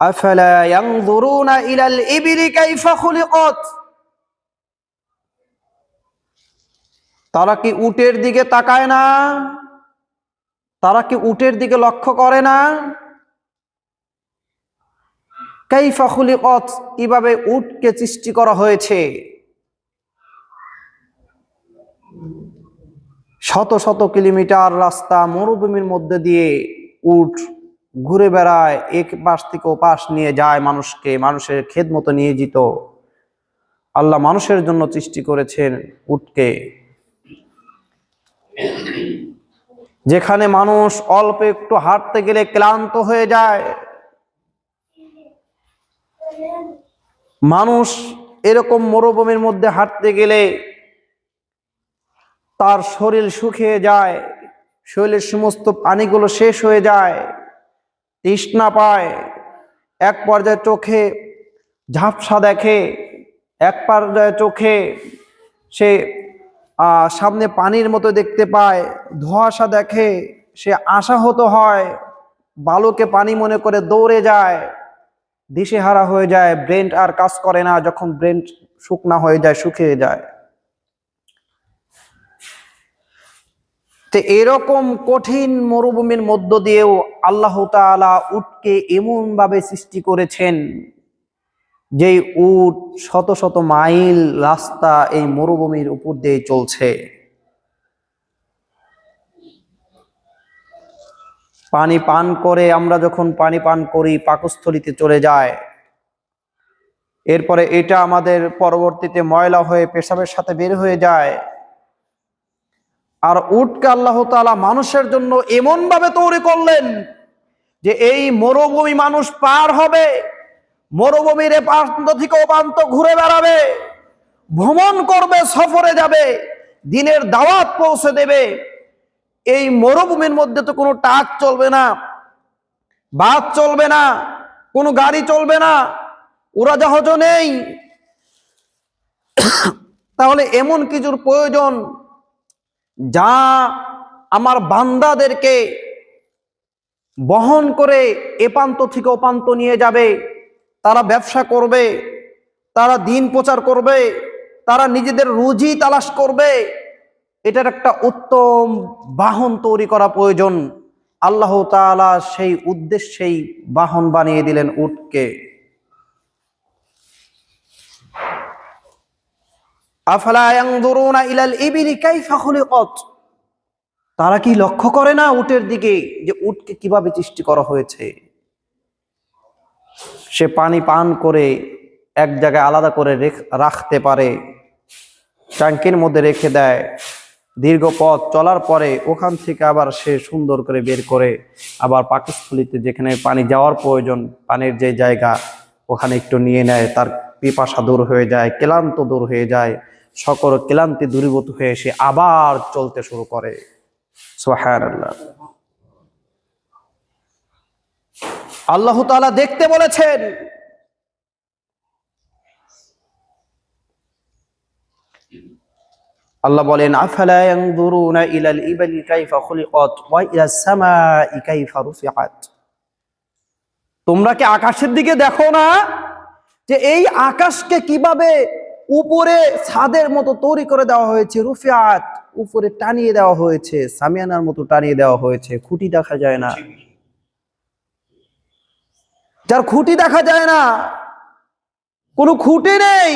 আফালা ইয়ানজুরুনা ইলাল ইবলি কাইফা খুলিকাত। তারা কি উটের দিকে তাকায় না? তারা কি উটের দিকে লক্ষ্য করে না? কাইফা খুলিকাত, কিভাবে উটকে সৃষ্টি করা হয়েছে। শত শত কিলোমিটার রাস্তা মরুভূমির মধ্যে দিয়ে উট ঘুরে বেড়ায়, এক পাশ থেকে ও পাশ নিয়ে যায় মানুষকে, মানুষের খেদমত নিয়োজিত। আল্লাহ মানুষের জন্য সৃষ্টি করেছেন উটকে, যেখানে মানুষ অল্প একটু হাঁটতে গেলে ক্লান্ত হয়ে যায়। মানুষ এরকম মরুভূমির মধ্যে হাঁটতে গেলে তার শরীর শুকিয়ে যায়, শরীরের সমস্ত পানিগুলো শেষ হয়ে যায়, তৃষ্ণা পায়, এক পর্যায়ে চোখে ঝাপসা দেখে, এক পর্যায়ে চোখে সে সামনে পানির মতো দেখতে পায়, ধোঁয়াশা দেখে, সে আশাহত হয়, বালুকে পানি মনে করে দৌড়ে যায়, দিশেহারা হয়ে যায়, ব্রেন আর কাজ করে না। যখন ব্রেন শুকনা হয়ে যায়, শুকিয়ে যায়, তো এরকম কঠিন মরুভূমির মধ্য দিয়েও আল্লাহ তাআলা উটকে এমন ভাবে সৃষ্টি করেছেন যে উট শত শত মাইল রাস্তা এই মরুভূমির উপর দিয়ে চলছে। পানি পান করে, আমরা যখন পানি পান করি পাকস্থলীতে চলে যায়, এরপরে এটা আমাদের পরবর্তীতে ময়লা হয়ে পেশাবের সাথে বের হয়ে যায়। আর উটকে আল্লাহ তাআলা মানুষের জন্য এমন ভাবে তৈরি করলেন যে এই মরুভূমি মানুষ পার হবে, মরুভূমির এ প্রান্ত থেকে ও প্রান্ত ঘুরে বেড়াবে, ভ্রমণ করবে, সফরে যাবে, দিনের দাওয়াত পৌঁছে দেবে। এই মরুভূমির মধ্যে তো কোনো ট্রাক চলবে না, বাস চলবে না, কোনো গাড়ি চলবে না, উড়াজাহাজও নেই। তাহলে এমন কিছুর প্রয়োজন যা আমার বান্দাদেরকে বহন করে এ প্রান্ত থেকে ও প্রান্ত নিয়ে যাবে। তারা ব্যবসা করবে, তারা দিন প্রচার করবে, তারা নিজেদের রুজি তালাশ করবে। এটার একটা উত্তম বাহন তৈরি করা প্রয়োজন। আল্লাহ তাআলা সেই উদ্দেশ্যেই বাহন বানিয়ে দিলেন উটকে। আফালা ইয়ানজুরুনা ইলাল ইবলি কাইফা খুলিকাত। তারা কি লক্ষ্য করে না উটের দিকে, যে উটকে কিভাবে সৃষ্টি করা হয়েছে। সে পানি পান করে এক জায়গায় আলাদা করে রাখতে পারে, ট্যাঙ্কের মধ্যে রেখে দেয়, দীর্ঘ পথ চলার পরে ওখান থেকে আবার সে সুন্দর করে বের করে আবার পাকস্থলীতে যেখানে পানি যাওয়ার প্রয়োজন, পানির যে জায়গা, ওখানে একটু নিয়ে নেয়। তার পিপাসা দূর হয়ে যায়, ক্লান্ত দূর হয়ে যায়, সকল ক্লান্তি দূরীভূত হয়ে সে আবার চলতে শুরু করে। সুবহানাল্লাহ। আল্লাহ তাআলা দেখতে বলেছেন। আল্লাহ বলেন, আফালা ইয়ানজুরুনা ইলাল ইবলি কাইফা খুলিকাত ওয়া ইলাস সামাই কাইফা রুফিআত। তোমরা কি আকাশের দিকে দেখো না, যে এই আকাশকে কিভাবে উপরে ছাদের মতো তৈরি করে দেওয়া হয়েছে। রুফিআত, উপরে টানিয়ে দেওয়া হয়েছে, সামিয়ানার মতো টানিয়ে দেওয়া হয়েছে। খুঁটি দেখা যায় না, যার খুঁটি দেখা যায় না, কোনো খুঁটি নেই,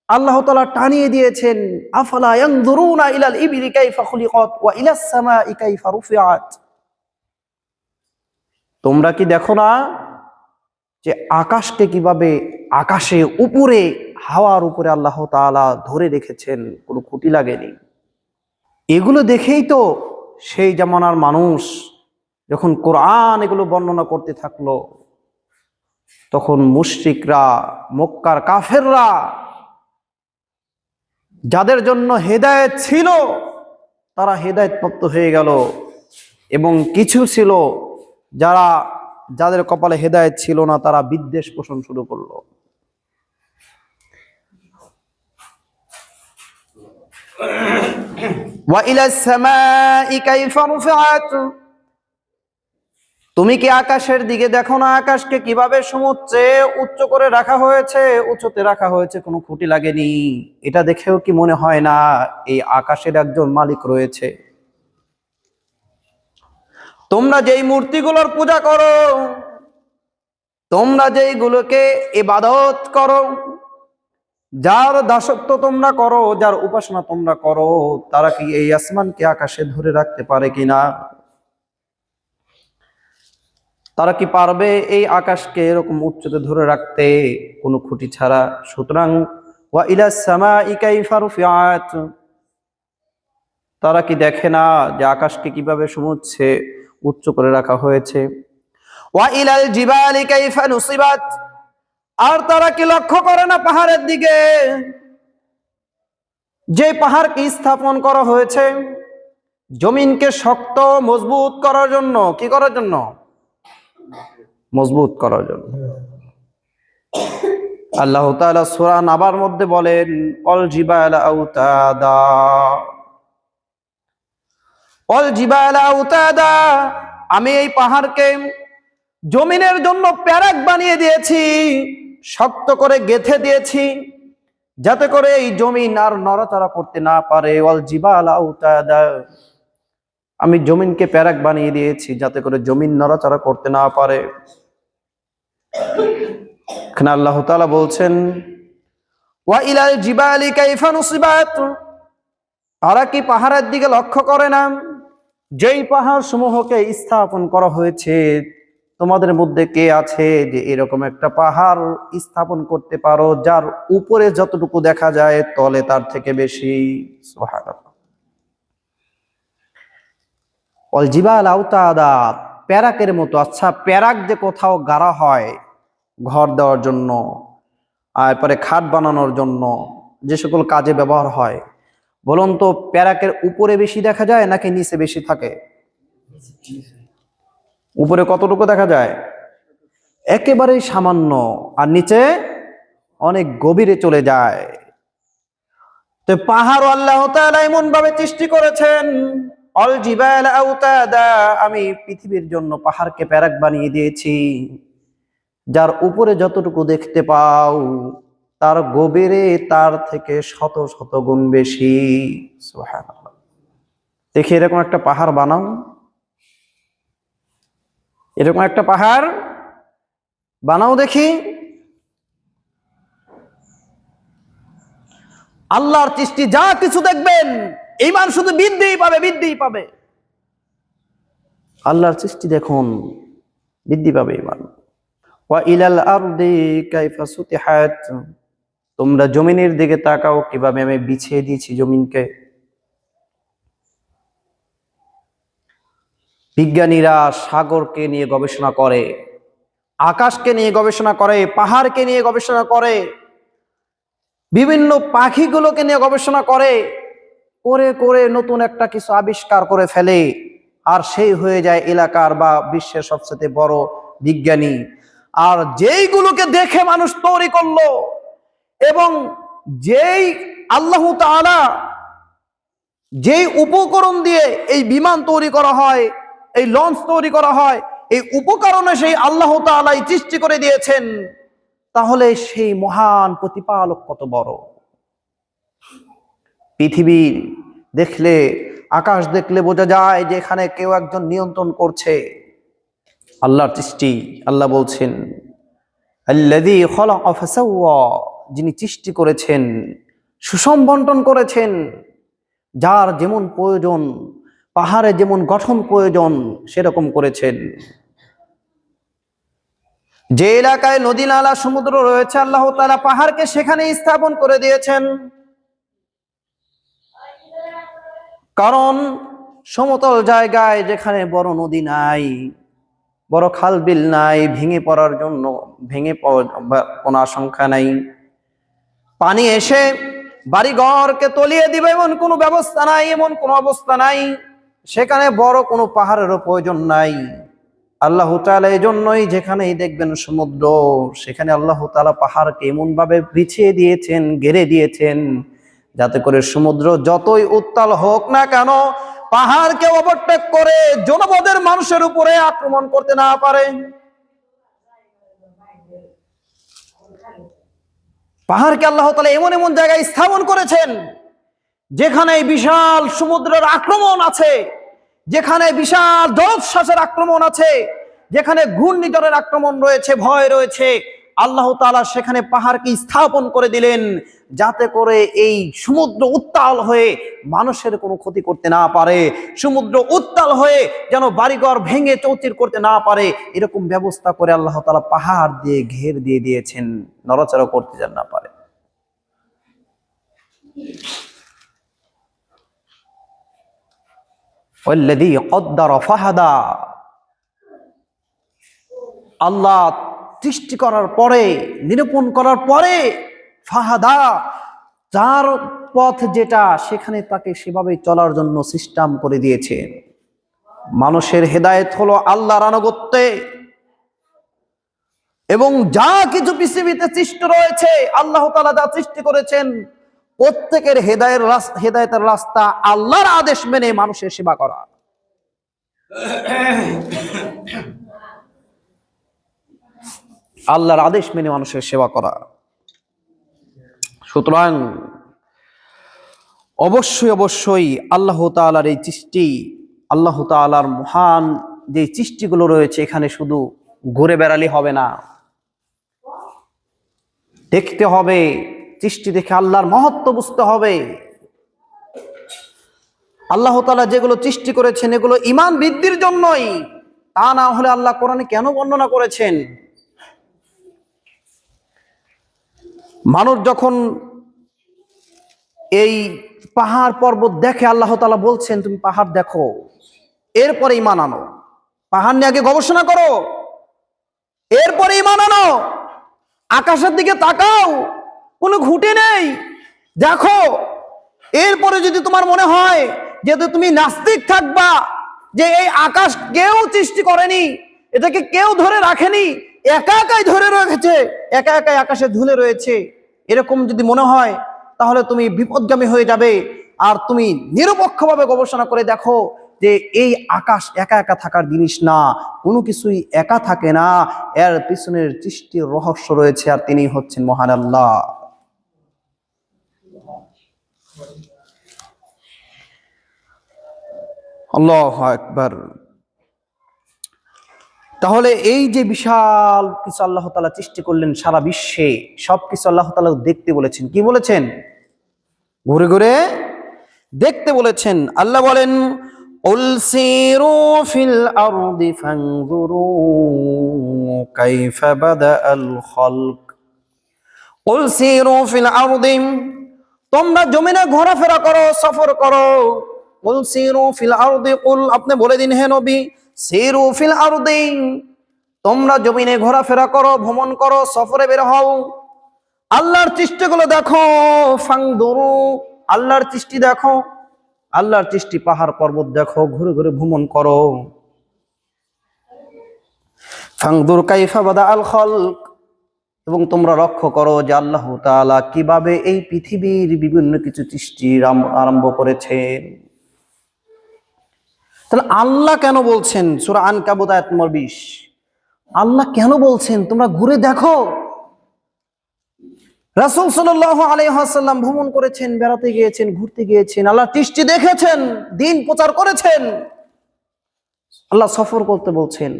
আল্লাহ তাআলা টানিয়ে দিয়েছেন। আফালা ইয়ানজুরুনা ইলাল ইবলি কাইফা খুলিকাত ওয়া ইলাস সামাই কাইফা রুফিআত। তোমরা কি দেখো না যে আকাশকে কিভাবে আকাশে উপরে, হাওয়ার উপরে আল্লাহ তাআলা ধরে রেখেছেন, কোনো খুঁটি লাগেনি। এগুলো দেখেই তো সেই জামানার মানুষ যখন কোরআন এগুলো বর্ণনা করতে থাকলো, তখন মুশরিকরা, মক্কার কাফেররা, যাদের জন্য হেদায়েত ছিল তারা হেদায়েত প্রাপ্ত হয়ে গেল, এবং কিছু ছিল যাদের কপালে হেদায়েত ছিল না, তারা বিদ্বেষ পোষণ শুরু করলো। ওয়া ইলাস সামাই কাইফা রুফিআত। তুমি কি আকাশের দিকে দেখো না, আকাশকে কিভাবে সমুচ্চে উচ্চ করে রাখা হয়েছে, উঁচুতে রাখা হয়েছে, কোনো খুঁটি লাগেনি। এটা দেখেও কি মনে হয় না এই আকাশের একজন মালিক রয়েছে? তোমরা যেই মূর্তিগুলোর পূজা করো, তোমরা যেইগুলোকে ইবাদত করো, যার দাসত্ব তোমরা করো, যার উপাসনা তোমরা করো, তারা কি এই আসমানকে আকাশে ধরে রাখতে পারে কিনা? তারা কি পারবে এই আকাশকে এরকম উচ্চতে ধরে রাখতে কোনো খুঁটি ছাড়া? সুতরাং ওয়া ইলাস সামাই কাইফা রুফিআত, তারা কি দেখে না যে আকাশকে কিভাবে সমুচ্ছে উচ্চ করে রাখা হয়েছে? ওয়া ইলাল জিবালি কাইফা নুসিবাত, আর তারা কি লক্ষ্য করে না পাহাড়ের দিকে, যে পাহাড়কে স্থাপন করা হয়েছে জমিনকে শক্ত মজবুত করার জন্য? কি করার জন্য? মজবুত করার জন্য। আল্লাহ তাআলা সূরা নাবার মধ্যে বলেন, অল জিবালা আউতাদা, অল জিবালা আউতাদা, আমি এই পাহাড়কে জমিনের জন্য প্যারাক বানিয়ে দিয়েছি, শক্ত করে গেঁথে দিয়েছি, যাতে করে এই জমিন আর নড়াচড়া করতে না পারে। অল জিবালা আউতাদা, আমি জমিনকে প্যারাক বানিয়ে দিয়েছি যাতে করে জমিন নড়াচড়া করতে না পারে। এখানে আল্লাহ তাআলা বলছেন ওয়া ইলাল জিবালি কাইফা নুসিবাত, তারা কি পাহাড়ের দিকে লক্ষ্য করে না, যেই পাহাড় সমূহকে স্থাপন করা হয়েছে, তোমাদের মধ্যে কে আছে যে এরকম একটা পাহাড় স্থাপন করতে পারো যার উপরে যতটুকু দেখা যায় তলে তার থেকে বেশি? সুবহানাল্লাহ। অল জিবাল আউতাদা, প্যারাকের মতো। আচ্ছা, প্যারাক যে কোথাও গাড়া হয় ঘর দেওয়ার জন্য, এরপরে খাট বানানোর জন্য, যে সকল কাজে ব্যবহার হয়, বলুন তো প্যারাকের উপরে বেশি দেখা যায় নাকি নিচে বেশি থাকে? উপরে কতটুকু দেখা যায়? একেবারেই সামান্য, আর নিচে অনেক গভীরে চলে যায়। তো পাহাড় আল্লাহ তাআলা এমন ভাবে সৃষ্টি করেছেন, অল জিবাল আউতাদা, আমি পৃথিবীর জন্য পাহাড়কে প্যারাক বানিয়ে দিয়েছি, যার উপরে যতটুকু দেখতে পাও তার গভীরে তার থেকে শত শত গুণ বেশি। সুবহানাল্লাহ। দেখি এরকম একটা পাহাড় বানাও, এরকম একটা পাহাড় বানাও দেখি। আল্লাহর সৃষ্টি যা কিছু দেখবেন, ঈমান শুধু বৃদ্ধিই পাবে, বৃদ্ধিই পাবে। আল্লাহর সৃষ্টি দেখুন, বৃদ্ধি পাবে ঈমান। ওয়া ইলাল আরদি কাইফা সুতিহাত, তোমরা জমিনের দিকে তাকাও, কিভাবে আমি বিছিয়ে দিয়েছি জমিনকে। বিজ্ঞানীরা সাগরকে নিয়ে গবেষণা করে, আকাশকে নিয়ে গবেষণা করে, পাহাড়কে নিয়ে গবেষণা করে, বিভিন্ন পাখিগুলোকে নিয়ে গবেষণা করে, করে করে নতুন একটা কিছু আবিষ্কার করে ফেলে, আর সেই হয়ে যায় এলাকার বা বিশ্বের সবচেয়ে বড় বিজ্ঞানী। আর যেইগুলোকে দেখে মানুষ তৈরি করলো, এবং যেই আল্লাহ তাআলা যেই উপকরণ দিয়ে এই বিমান তৈরি করা হয়, এই লঞ্চ তৈরি করা হয়, এই উপকরণে সেই আল্লাহ তাআলাই সৃষ্টি করে দিয়েছেন, তাহলে সেই মহান প্রতিপালক কত বড়। পৃথিবী দেখলে, আকাশ দেখলে বোঝা যায় যে এখানে কেউ একজন নিয়ন্ত্রণ করছে। আল্লাহর সৃষ্টি, আল্লাহ বলছেন আল্লাযী খালাকা ফাসাওয়া, যিনি সৃষ্টি করেছেন, সুষম বন্টন করেছেন, যার যেমন প্রয়োজন, পাহাড়ে যেমন গঠন প্রয়োজন সেরকম করেছেন। যে এলাকায় নদী নালা সমুদ্র রয়েছে, আল্লাহ তাআলা পাহাড়কে সেখানে স্থাপন করে দিয়েছেন। কারণ সমতল জায়গায় যেখানে বড় নদী নাই, বড় খাল বিল নাই, ভেঙে পড়ার জন্য কোনো আশঙ্কা নাই, পানি এসে বাড়িঘরকে তলিয়ে দিবে এমন কোনো ব্যবস্থা নাই, এমন কোনো অবস্থা নাই, সেখানে বড় কোনো পাহাড়েরও প্রয়োজন নাই। আল্লাহ তাআলা এই জন্যই যেখানেই দেখবেন সমুদ্র, সেখানে আল্লাহ তাআলা পাহাড়কে এমন ভাবে বিছিয়ে দিয়েছেন, ঘেরে দিয়েছেন, যাতে করে সমুদ্র যতই উত্তাল হোক না কেন, পাহাড়কে ওভারটেক করে জনপদের মানুষের উপরে আক্রমণ করতে না পারে। পাহাড়কে আল্লাহ তাআলা এমন এমন জায়গায় স্থাপন করেছেন যেখানে বিশাল সমুদ্রের আক্রমণ আছে, যেখানে বিশাল জলোচ্ছ্বাসের আক্রমণ আছে, যেখানে ঘূর্ণিঝড়ের আক্রমণ রয়েছে, ভয় রয়েছে। আল্লাহ তাআলা সেখানে পাহাড়কে স্থাপন করে দিলেন যাতে করে এই সমুদ্র উত্তাল হয়ে মানুষের কোনো ক্ষতি করতে না পারে, সমুদ্র উত্তাল হয়ে যেন বাড়িঘর ভেঙে চৌচির করতে না পারে, এরকম ব্যবস্থা করে আল্লাহ তাআলা পাহাড় দিয়ে ঘের দিয়ে দিয়েছেন, নড়াচড়া করতে যেন না পারে। ওয়াল্লাযী কদ্দারা ফাহাদা, আল্লাহ সৃষ্টি করার পরে, নিরূপণ করার পরে, ফাহাদা, যার পথ যেটা সেখানে তাকে সেভাবে চলার জন্য সিস্টেম করে দিয়েছে। মানুষের হেদায়েত হলো আল্লাহর আনুগত্যে, এবং যা কিছু পৃথিবীতে সৃষ্টি রয়েছে আল্লাহ তাআলা যা সৃষ্টি করেছেন প্রত্যেকের হেদায়েতের রাস্তা আল্লাহর আদেশ মেনে মানুষের সেবা করা। আল্লাহর আদেশ মেনে মানুষের সেবা করা। সুতরাং অবশ্যই অবশ্যই আল্লাহ তাআলার এই সৃষ্টি, আল্লাহ তাআলার মহান যে সৃষ্টিগুলো রয়েছে এখানে শুধু ঘুরে বেড়ালে হবে না, দেখতে হবে, সৃষ্টি দেখে আল্লাহর মহত্ব বুঝতে হবে। আল্লাহ তাআলা যেগুলো সৃষ্টি করেছেন এগুলো ঈমান বৃদ্ধির জন্যই, তা না হলে আল্লাহ কোরআনে কেন বর্ণনা করেছেন? মানুষ যখন এই পাহাড় পর্বত দেখে আল্লাহ তাআলা বলছেন তুমি পাহাড় দেখো, এরপরে ঈমান আনো। পাহাড় নিয়ে আগে গবেষণা করো, এরপরে ঈমান আনো। আকাশের দিকে তাকাও, কোনো খুঁটি নেই, দেখো। এরপরে যদি তোমার মনে হয় যে তুমি নাস্তিক থাকবা, যে এই আকাশ কেউ সৃষ্টি করেনি, এটাকে কেউ ধরে রাখেনি, একা একাই ধরে রেখেছে, একা একাই আকাশে ঝুলে রয়েছে, এরকম যদি মনে হয় তাহলে তুমি বিপদগামী হয়ে যাবে। আর তুমি নিরপেক্ষভাবে গবেষণা করে দেখো যে এই আকাশ একা একা থাকার জিনিস না, কোনো কিছুই একা থাকে না, এর পিছনের সৃষ্টির রহস্য রয়েছে, আর তিনি হচ্ছেন মহান আল্লাহ। আল্লাহু আকবার। তাহলে এই যে বিশাল কিছু আল্লাহ তাআলা সৃষ্টি করলেন সারা বিশ্বে, সবকিছু আল্লাহ তাআলা দেখতে বলেছেন। কি বলেছেন? ঘুরে ঘুরে দেখতে বলেছেন। আল্লাহ বলেন কুল সিরু ফিল আরদি ফানজুরু কাইফা বাদাআল খালক। কুল সিরু ফিল আরদি, তোমরা জমিনে ঘোরাফেরা করো, সফর করো। কুল সিরু ফিল আরদি, কুল আপনি বলে দিন হে নবী, সিরু ফিল আরদি, তোমরা জমিনে ঘোরাফেরা করো, ভ্রমণ করো, সফরে বের হও, আল্লাহর সৃষ্টিগুলো দেখো। ফানজুরু, আল্লাহর সৃষ্টি দেখো, আল্লাহর সৃষ্টি পাহাড় পর্বত দেখো, ঘুরে ঘুরে ভ্রমণ করো। ফানজুর কাইফা বাদাআল খালক, এবং তোমরা লক্ষ্য করো যে আল্লাহ তাআলা কিভাবে এই পৃথিবীর বিভিন্ন কিছু সৃষ্টি আরম্ভ করেছেন। তাহলে আল্লাহ কেন বলছেন? সূরা আনকাবুত আয়াত নম্বর 20, আল্লাহ কেন বলছেন তোমরা ঘুরে দেখো? রাসূল সাল্লাল্লাহু আলাইহি ওয়াসাল্লাম ভ্রমণ করেছেন, বেড়াতে গিয়েছেন, ঘুরতে গিয়েছেন, আল্লাহ সৃষ্টি দেখেছেন, দিন প্রচার করেছেন, আল্লাহ সফর করতে বলছেন।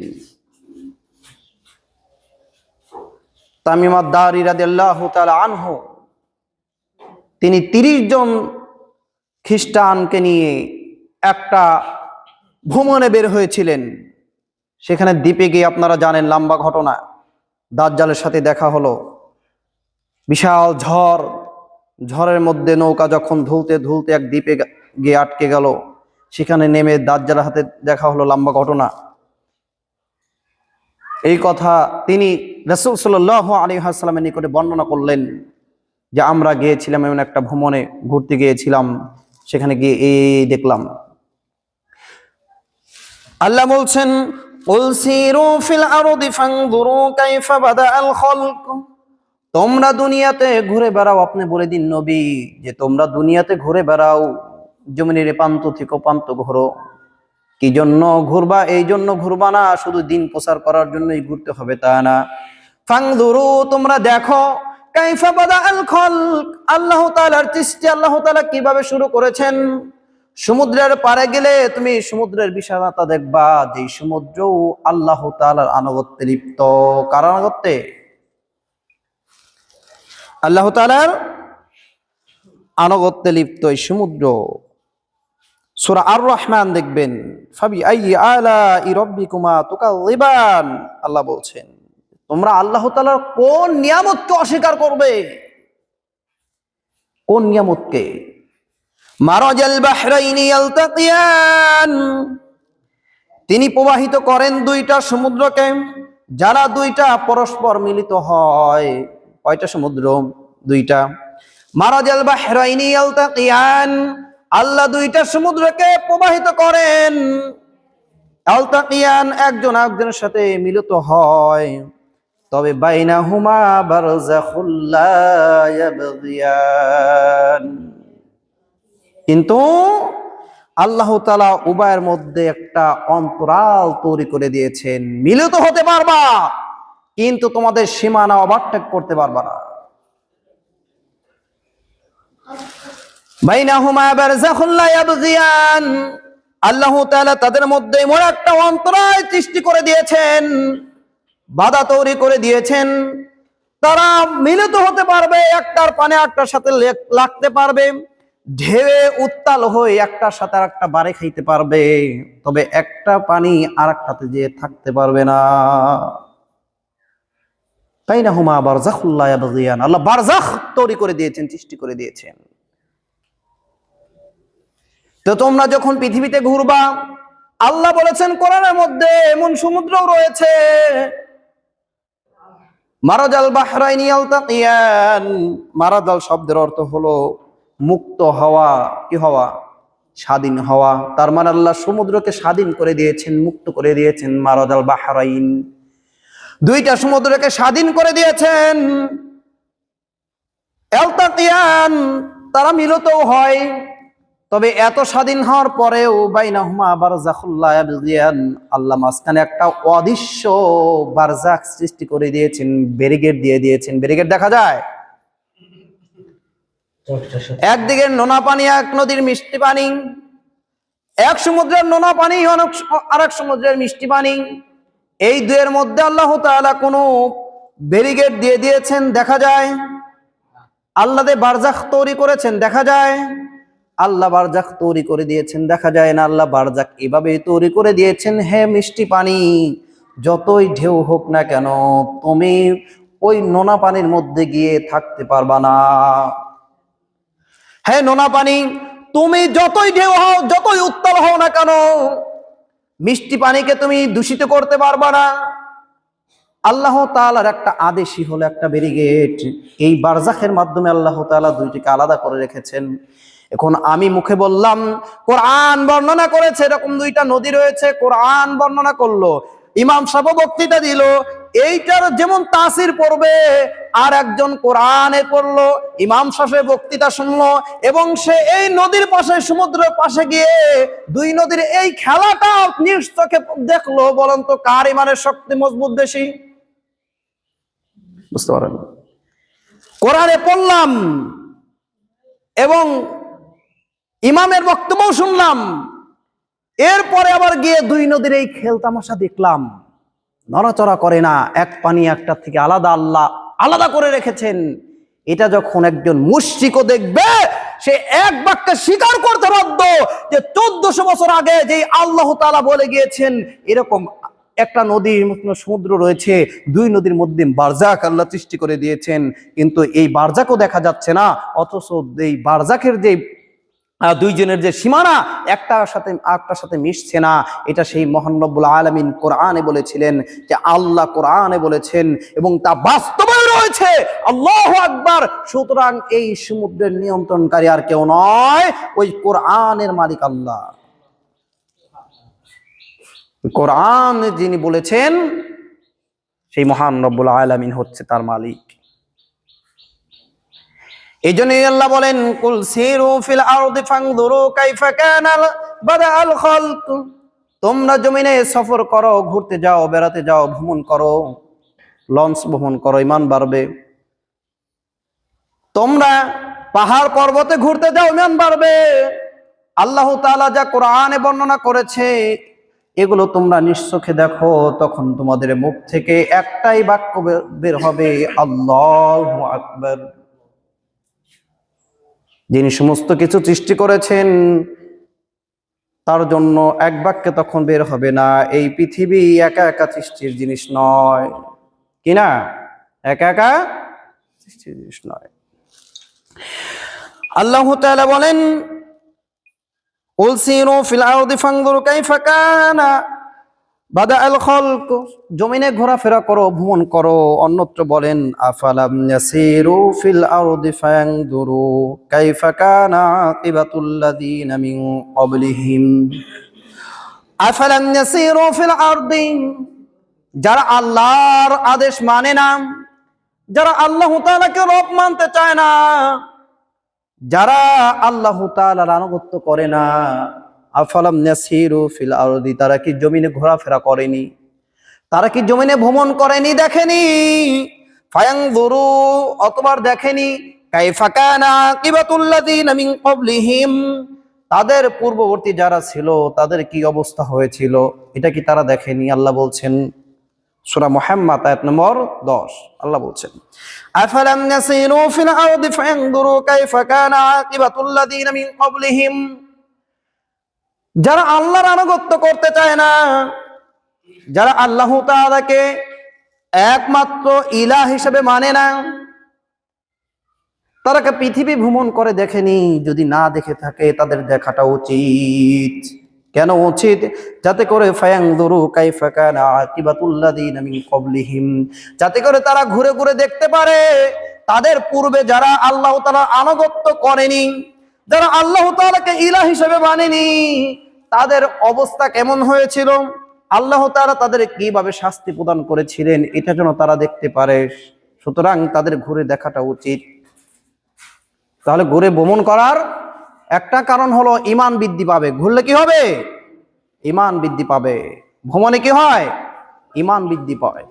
তামিম আদ-দারি রাদিয়াল্লাহু তাআলা আনহু, তিনি 30 জন খ্রিস্টানকে নিয়ে একটা ভ্রমণে বের হয়েছিলেন। সেখানে দ্বীপে গিয়ে আপনারা জানেন লম্বা ঘটনা, দাজ্জালের সাথে দেখা হলো। বিশাল ঝড়, ঝড়ের মধ্যে নৌকা যখন ধুলতে ধুলতে এক দ্বীপে গিয়ে আটকে গেল, সেখানে নেমে দাজ্জালের হাতে দেখা হলো, লম্বা ঘটনা। এই কথা তিনি রাসূল সাল্লাল্লাহু আলাইহি ওয়াসাল্লামের নিকটে বর্ণনা করলেন যে আমরা গিয়েছিলাম এমন একটা ভ্রমণে, ঘুরতে গিয়েছিলাম, সেখানে গিয়ে এই দেখলাম। আল্লাহ বলছেন কুল সিরু ফিল আরদি ফানজুরু কাইফা বাদাআল খালক, তোমরা দুনিয়াতে ঘুরে বেড়াও। আপনি বলে দিন নবী যে তোমরা দুনিয়াতে ঘুরে বেড়াও, জমিনের প্রান্ত থেকে প্রান্ত ঘোরো। কি জন্য ঘুরবা? এই জন্য ঘুরবা না শুধু দিন প্রচার করার জন্যই ঘুরতে হবে তা না। ফাংদুরু, তোমরা দেখো, কাইফা বাদাআল খালক, আল্লাহ তাআলার সৃষ্টি আল্লাহ তাআলা কিভাবে শুরু করেছেন। সমুদ্রের পাড়ে গেলে তুমি সমুদ্রের বিশালতা দেখবা, যে সমুদ্র আল্লাহ তাআলার আনুগত্যে লিপ্ত। কার আনুগত্যে? আল্লাহ তাআলার আনুগত্যে লিপ্ত এই সমুদ্র। সূরা আর রহমান দেখবেন, ফাবি আইয়ি আলাই রাব্বিকুমা তুকাযিবান, আল্লাহ বলছেন তোমরা আল্লাহ তাআলার কোন নিয়ামতকে অস্বীকার করবে? কোন নিয়ামতকে? মারাজাল বাহরাইনি ইয়ালতাকিয়ান, তিনি প্রবাহিত করেন দুইটা সমুদ্রকে, যারা দুইটা পরস্পর মিলিত হয়। কয়টা সমুদ্র? দুইটা। মারাজাল বাহরাইনি ইয়ালতাকিয়ান, আল্লাহ দুইটা সমুদ্রকে প্রবাহিত করেন। ইয়ালতাকিয়ান, একজন আরেকজনের সাথে মিলিত হয়। তবে বাইনাহুমা বারযাখুল লা ইয়াবগিয়ান, কিন্তু আল্লাহ তাআলা উভয়ের মধ্যে একটা অন্তরাল তৈরি করে দিয়েছেন। মিলিত হতে পারবা, কিন্তু তোমাদের সীমানা ওভারটেক করতে পারবা না। বাইনাহুমা বারযাখুল লা ইয়াবগিয়ান, আল্লাহ তাআলা তাদের মধ্যে এমন একটা অন্তরাল সৃষ্টি করে দিয়েছেন, বাধা তৈরি করে দিয়েছেন। তারা মিলিত হতে পারবে, একটার পানে একটার সাথে লাগতে পারবে, ঢেউয়ে উত্তাল হয়ে একটার সাথে আর একটা বাড়ি খাইতে পারবে, তবে একটা পানি আর একটাতে যেয়ে থাকতে পারবে না। বাইনাহুমা বারযাখুল লা ইয়াবগিয়ান, আল্লাহ বারযাখ তৈরি করে দিয়েছেন, সৃষ্টি করে দিয়েছেন। তো তোমরা যখন পৃথিবীতে ঘুরবা, আল্লাহ বলেছেন কোরআনের মধ্যে এমন সমুদ্রও রয়েছে, মারাজাল বাহরাইনি ইয়ালতাকিয়ান, মারাজাল শব্দের অর্থ হলো মুক্ত হওয়া। কি হওয়া? স্বাধীন হওয়া। তার মানে আল্লাহ সমুদ্রকে স্বাধীন করে দিয়েছেন, মুক্ত করে দিয়েছেন। মারাজাল বাহরাইন, দুইটা সমুদ্রকে স্বাধীন করে দিয়েছেন। ইয়ালতাকিয়ান, তারা মিলিত হয়, তবে এত স্বাধীন হওয়ার পরেও বাইনাহুমা বারযাখুল লা ইয়াবগিয়ান, আল্লাহ মাঝখানে একটা অদৃশ্য বারজাখ সৃষ্টি করে দিয়েছেন, ব্যারিকেড দিয়ে দিয়েছেন। ব্যারিকেড দেখা যায়, একদিকে নোনা পানি, এক নদীর মিষ্টি পানি, এক সমুদ্রের নোনা পানি, আর এক সমুদ্রের মিষ্টি পানি। এই দুয়ের মধ্যে আল্লাহ তাআলা কোনো ব্যারিকেড দিয়ে দিয়েছেন, দেখা যায়? আল্লাহ বারজাখ তৈরি করেছেন, দেখা যায়? আল্লাহ বারজাখ তৈরি করে দিয়েছেন, দেখা যায় না? আল্লাহ বারজাখ এভাবে তৈরি করে দিয়েছেন, হে মিষ্টি পানি, যতই ঢেউ হোক না কেন তুমি ওই নোনা পানির মধ্যে গিয়ে থাকতে পারবা না। হে নোনা পানি, তুমি যতই ঢেউ হও, যতই উত্তাল হও না কেন, মিষ্টি পানিকে তুমি দূষিত করতে পারবা না। আল্লাহ তাআলার একটা আদেশই হলো একটা ব্যারিকেড। এই বারজাখের মাধ্যমে আল্লাহ তাআলা দুইটিকে আলাদা করে রেখেছেন। এখন আমি মুখে বললাম, কোরআন বর্ণনা করেছে এরকম দুইটা নদী রয়েছে, কোরআন বর্ণনা করলো, ইমাম সাহেব বক্তৃতা দিল, এইটার যেমন তাসির পড়বে, আর একজন কোরআনে পড়লো, ইমাম সাহেব বক্তৃতা শুনলো, এবং সে এই নদীর পাশে, সমুদ্রের পাশে গিয়ে দুই নদীর এই খেলাটা নিজ চোখে দেখলো। বলেন তো কার ইমানের শক্তি মজবুত বেশি? বুঝতে পারেন? কোরআনে পড়লাম এবং ইমামের বক্তব্য শুনলাম, এরপরে আবার গিয়ে দুই নদীর এই খেল তামাশা দেখলাম, নড়াচড়া করে না, এক পানি একটা থেকে আলাদা, আল্লাহ আলাদা করে রেখেছেন। এটা যখন একজন মুশরিকও দেখবে, সে এক বাক্যে স্বীকার করতে বাধ্য যে 1400 বছর আগে যে আল্লাহ তাআলা বলে গিয়েছেন এরকম একটা নদীর মতো সমুদ্র রয়েছে, দুই নদীর মধ্যে বারজাখ আল্লাহ সৃষ্টি করে দিয়েছেন, কিন্তু এই বারজাখও দেখা যাচ্ছে না, অথচ এই বারজাখের যে দুইজনের যে সীমানা একটার সাথে আরেকটার সাথে মিশছে না, এটা সেই মহান রব্বুল আলামিন কোরআনে বলেছিলেন, যে আল্লাহ কোরআনে বলেছেন এবং তা বাস্তবে রয়েছে। আল্লাহু আকবার। সুতরাং এই সমুদ্রের নিয়ন্ত্রণকারী আর কেউ নয়, ওই কোরআনের মালিক আল্লাহ। কোরআন যিনি বলেছেন, সেই মহান রব্বুল আলামিন হচ্ছে তার মালিক। এই জন্যই আল্লাহ বলেন, কুল সিরু ফিল আরদি ফানজুরু কাইফা কানা বাদাআল খালক। তোমরা জমিনে সফর করো, ঘুরতে যাও, বেড়াতে যাও, ভ্রমণ করো, লঞ্চ ভ্রমণ করো, ঈমান বাড়বে। তোমরা পাহাড় পর্বতে ঘুরতে যাও, ঈমান বাড়বে। আল্লাহ তাআলা যা কোরআনে বর্ণনা করেছে এগুলো তোমরা নিশ্চোখে দেখো, তখন তোমাদের মুখ থেকে একটাই বাক্য বের হবে, আল্লাহু আকবার। যিনি সমস্ত কিছু সৃষ্টি করেছেন তার জন্য এক বাক্যে তখন বের হবে না, এই পৃথিবী একা একা সৃষ্টির জিনিস নয়, কি না? একা একা সৃষ্টির জিনিস নয়। আল্লাহ তাআলা বলেন, কুল সিরু ফিল আরদি ফানজুরু কাইফা কানা বাদাআল খালক। জমিনে ঘোরাফেরা করো, ভ্রমণ করো। অন্যত্র বলেন, আফালাম ইয়াসিরু ফিল আরদি ফায়ানজুরু কাইফা কানা আকিবাতুল লাযিনা মিন ক্বাবলিহিম। আফালাম ইয়াসিরু ফিল আরদি, যারা আল্লাহর আদেশ মানে না, যারা আল্লাহ তাআলাকে রব মানতে চায় না, যারা আল্লাহ তাআলার আনুগত্য করে না, আফালাম ইয়াসিরু ফিল আরদি, তারা কি জমিনে ঘোরাফেরা করেনি? তারা কি জমিনে ভ্রমণ করেনি, দেখেনি? ফায়ানজুরু, অতবার দেখেনি, কাইফা কানা আকিবাতুল লাযিনা মিন ক্বাবলিহিম, তাদের পূর্ববর্তী যারা ছিল তাদের কি অবস্থা হয়েছিল, এটা কি তারা দেখেনি? আল্লাহ বলছেন, সূরা মুহাম্মদ আয়াত নম্বর 10, আল্লাহ বলছেন, আফালাম ইয়াসিরু ফিল আরদি ফায়ানজুরু কাইফা কানা আকিবাতুল লাযিনা মিন ক্বাবলিহিম। যারা আল্লাহর আনুগত্য করতে চায় না, যারা আল্লাহ তাআলাকে একমাত্র ইলাহ হিসেবে মানে না, তারা পৃথিবী ভ্রমণ করে দেখেনি? যদি না দেখে থাকে তাদের দেখাটা উচিত। কেন উচিত? যাতে করে ফায়ানজুরু কাইফা কানা আকিবাতুল লাযিনা মিন ক্বাবলিহিম, যাতে করে তারা ঘুরে ঘুরে দেখতে পারে তাদের পূর্বে যারা আল্লাহ তাআলার আনুগত্য করেনি, যারা আল্লাহ তাআলাকে ইলাহ হিসেবে মানেনি, তাদের অবস্থা কেমন হয়েছিল, আল্লাহ তাআলা তাদের কিভাবে শাস্তি প্রদান করেছিলেন, এটা যেন তারা দেখতে পারে। সুতরাং তাদের ঘুরে দেখাটা উচিত। তাহলে ঘুরে ভ্রমণ করার একটা কারণ হলো ঈমান বৃদ্ধি পাবে। ঘুরলে কি হবে? ঈমান বৃদ্ধি পাবে। ভ্রমণে কি হয়? ঈমান বৃদ্ধি পায়।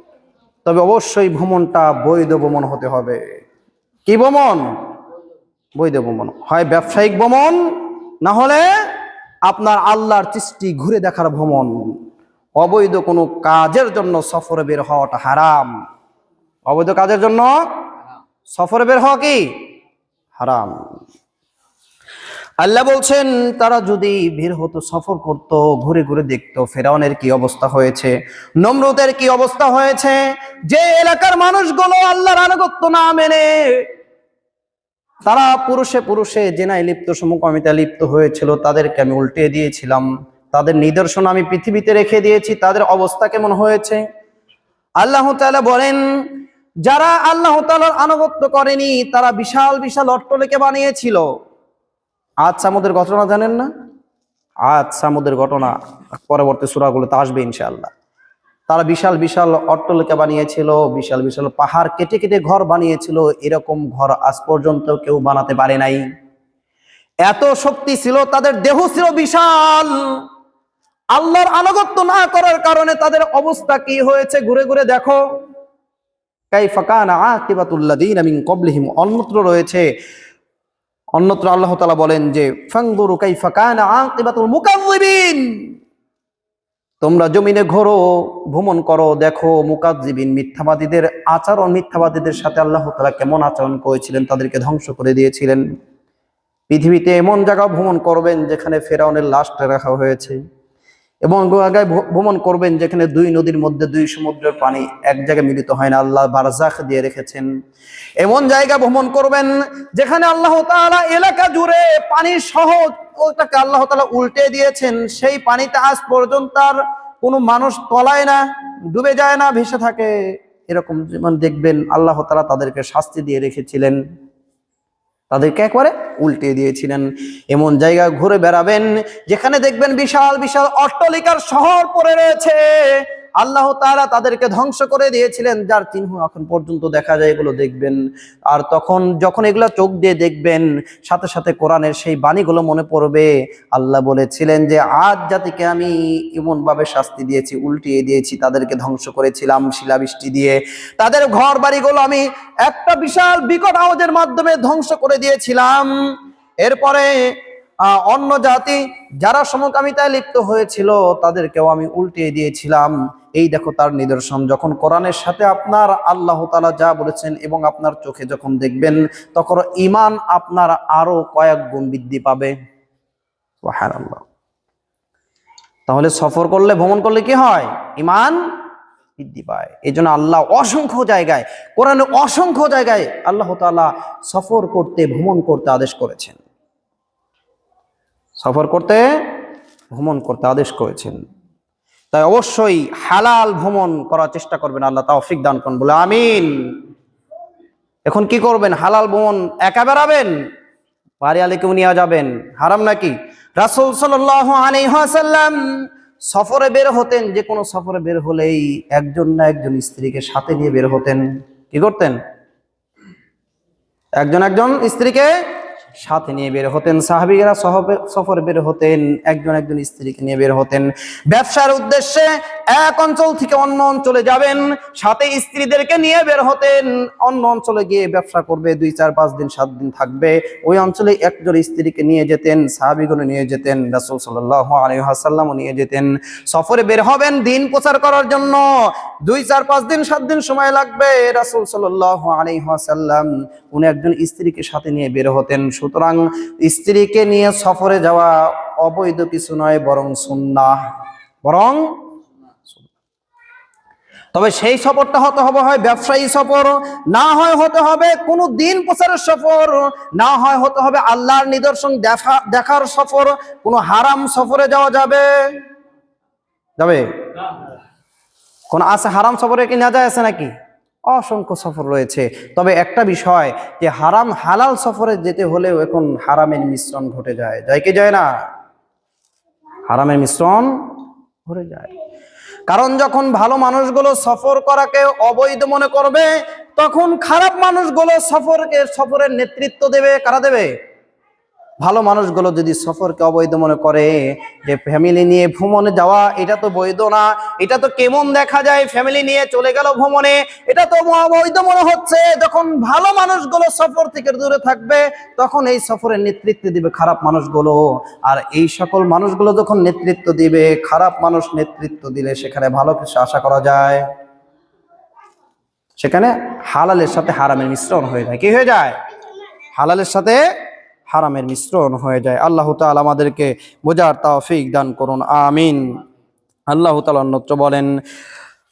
তবে অবশ্যই ভ্রমণটা বৈধ ভ্রমণ হতে হবে। কি ভ্রমণ? বৈধ ভ্রমণ। হয় ব্যবসায়িক ভ্রমণ, না হলে আপনার আল্লাহর সৃষ্টি ঘুরে দেখার ভ্রমণ। অবৈধ কোনো কাজের জন্য সফরে বের হওয়াটা হারাম। অবৈধ কাজের জন্য সফরে বের হওয়া কি হারাম। আল্লাহ বলছেন, তারা যদি বের হতো, সফর করত, ঘুরে ঘুরে দেখতো ফেরাউনের কি অবস্থা হয়েছে, নমরুদের কি অবস্থা হয়েছে, যে এলাকার মানুষগুলো আল্লাহর আনুগত্য না মেনে তারা পুরুষে পুরুষে জেনায় লিপ্ত, সমকামিতা লিপ্ত হয়েছিল, তাদেরকে আমি উল্টে দিয়েছিলাম, তাদের নিদর্শন আমি পৃথিবীতে রেখে দিয়েছি, তাদের অবস্থা কেমন হয়েছে। আল্লাহ তাআলা বলেন, যারা আল্লাহ তাআলার আনুগত্য করেনি তারা বিশাল বিশাল অট্টালিকা বানিয়েছিল। আদ সামুদের ঘটনা জানেন না? আদ সামুদের ঘটনা পরবর্তী সূরাগুলোতে আসবে ইনশাআল্লাহ। তারা বিশাল বিশাল অট্টালিকা বানিয়েছিল, বিশাল বিশাল পাহাড় কেটে কেটে ঘর বানিয়েছিল। এরকম ঘর আজ পর্যন্ত কেউ বানাতে পারে নাই। এত শক্তি ছিল, তাদের দেহ ছিল বিশাল। আল্লাহর আনুগত্য না করার কারণে তাদের অবস্থা কি হয়েছে ঘুরে ঘুরে দেখো। কাইফা কানা আকিবাতুল লাযিনা মিন ক্বাবলিহিম, অন্যত্র রয়েছে, অন্যত্র আল্লাহ তাআলা বলেন যে ফানজুরু কাইফা কানা আকিবাতুল মুকাজ্জিবিন। তোমরা জমিনে ঘোরো, ভ্রমণ করো, দেখো মুকাজ্জিবিন, মিথ্যাবাদীদের আচরণ, মিথ্যাবাদীদের সাথে আল্লাহ তাআলা কেমন আচরণ করেছিলেন, তাদেরকে ধ্বংস করে দিয়েছিলেন। পৃথিবীতে এমন জায়গা ভ্রমণ করবেন যেখানে ফেরাউনের লাশটা রাখা হয়েছে, এবং জায়গায় ভ্রমণ করবেন যেখানে দুই নদীর মধ্যে দুই সমুদ্রের পানি এক জায়গায় মিলিত হয় না, আল্লাহ বারজাখ দিয়ে রেখেছেন। এমন জায়গা ভ্রমণ করবেন যেখানে আল্লাহ তাআলা এলাকা জুড়ে পানি সহ ওটাকে আল্লাহ তাআলা উল্টে দিয়েছেন। সেই পানিতে আজ পর্যন্ত আর কোনো মানুষ তলায় না, ডুবে যায় না, ভেসে থাকে। এরকম যেমন দেখবেন আল্লাহ তাআলা তাদেরকে শাস্তি দিয়ে রেখেছিলেন, তাদেরকে একবারে উল্টে দিয়েছিলেন। এমন জায়গা ঘুরে বেড়াবেন যেখানে দেখবেন বিশাল বিশাল অট্টালিকার শহর পড়ে রয়েছে, আল্লাহ তাআলা তাদেরকে ধ্বংস করে দিয়েছিলেন, যার চিহ্ন এখন পর্যন্ত দেখা যায়, এগুলো দেখবেন। আর তখন যখন এগুলো চোখ দিয়ে দেখবেন, সাথে সাথে কোরআনের সেই বাণীগুলো মনে পড়বে। আল্লাহ বলেছিলেন যে আদ জাতিকে আমি এমন ভাবে শাস্তি দিয়েছি, উল্টিয়ে দিয়েছি, তাদেরকে ধ্বংস করেছিলাম শিলাবৃষ্টি দিয়ে। তাদের ঘর বাড়িগুলো আমি একটা বিশাল বিকট আওয়াজের মাধ্যমে ধ্বংস করে দিয়েছিলাম। এরপরে অন্য জাতি যারা সমকামিতায় লিপ্ত হয়েছিল তাদেরকেও আমি উল্টিয়ে দিয়েছিলাম। এই দেখো তার নিদর্শন। যখন কোরআনের সাথে আপনার আল্লাহ তাআলা যা বলেছেন এবং আপনার চোখে যখন দেখবেন, তখন ঈমান আপনার আরো কয়েক গুণ বৃদ্ধি পাবে। সুবহানাল্লাহ। তাহলে সফর করলে, ভ্রমণ করলে কি হয়? ঈমান বৃদ্ধি পায়। এই জন্য আল্লাহ অসংখ্য জায়গায়, কোরআনে অসংখ্য জায়গায় আল্লাহ তাআলা সফর করতে, ভ্রমণ করতে আদেশ করেছেন। সফর করতে, ভ্রমণ করতে আদেশ করেছেন। তাই অবশ্যই হালাল ভ্রমণ করার চেষ্টা করবেন। আল্লাহ তৌফিক দান করুন, বলে আমিন। এখন কি করবেন? হালাল ভ্রমণ একা বেড়াবেন, বাড়ি আলীকেও নিয়ে যাবেন? হারাম নাকি? রাসূল সাল্লাল্লাহু আলাইহি ওয়াসাল্লাম সফরে বের হতেন, যে কোনো সফরে বের হলেই একজন না একজন স্ত্রীকে সাথে নিয়ে বের হতেন। কি করতেন? একজন স্ত্রীকে সাথে নিয়ে বের হতেন। সাহাবীরা সফরে বের হতেন, একজন স্ত্রীকে নিয়ে বের হতেন। ব্যবসার উদ্দেশ্যে এক অঞ্চল থেকে অন্য অঞ্চলে যাবেন, সাথে স্ত্রীদেরকে নিয়ে বের হতেন। অন্য অঞ্চলে গিয়ে ব্যবসা করবে, 2, 4, 5 দিন 7 দিন থাকবে, ওই অঞ্চলে একজন স্ত্রীকে নিয়ে যেতেন, সাহাবীগণ নিয়ে যেতেন, রাসূল সাল্লাল্লাহু আলাইহি ওয়াসাল্লাম নিয়ে যেতেন। সফরে বের হবেন দিন প্রচার করার জন্য, 2, 4, 5 দিন 7 দিন সময় লাগবে। রাসূল সাল্লাল্লাহু আলাইহি ওয়াসাল্লাম উনি একজন স্ত্রীকে সাথে নিয়ে বের হতেন। সুতরাং স্ত্রীকে নিয়ে সফরে যাওয়া অবৈধ কিছু নয়, বরং সুন্নাহ, বরং। তবে সেই সফরটা হতে হবে হয় ব্যবসায়ী সফর, না হয় হতে হবে কোনো দিন প্রচারের সফর, না হয় হতে হবে আল্লাহর নিদর্শন দেখার সফর। কোনো হারাম সফরে যাওয়া যাবে? কোন আছে হারাম সফরে কি না যায় আছে নাকি? অসংখ্য সফর রয়েছে। তবে একটা বিষয়, যে হারাম হালাল সফরে যেতে হলেও এখন হারামের মিশ্রণ ঘটে যায়। যায় কি যায় না? হারামের মিশ্রণ ঘটে যায়। কারণ যখন ভালো মানুষগুলো সফর করাকে অবৈধ মনে করবে, তখন খারাপ মানুষগুলো সফরের নেতৃত্ব দেবে। কারা দেবে? ভালো মানুষগুলো যদি সফরকে অবৈধ মনে করে, যে ফ্যামিলি নিয়ে ভ্রমণে যাওয়া এটা তো বৈধ না, এটা তো কেমন দেখা যায়, ফ্যামিলি নিয়ে চলে গেল ভ্রমণে, এটা তো অবৈধ মনে হচ্ছে। যখন ভালো মানুষগুলো সফর থেকে দূরে থাকবে, তখন এই সফরের নেতৃত্ব দিবে খারাপ মানুষগুলো। আর এই সকল মানুষগুলো যখন নেতৃত্ব দিবে, খারাপ মানুষ নেতৃত্ব দিলে সেখানে ভালো কিছু আশা করা যায়? সেখানে হালালের সাথে হারামের মিশ্রণ হয়ে যায়। কি হয়ে যায়? হালালের সাথে হারামের মিশ্রণ হয়ে যায়। আল্লাহ তাআলা আমাদেরকে বোঝার তৌফিক দান করুন, আমিন। আল্লাহ তাআলা অন্যত্র বলেন,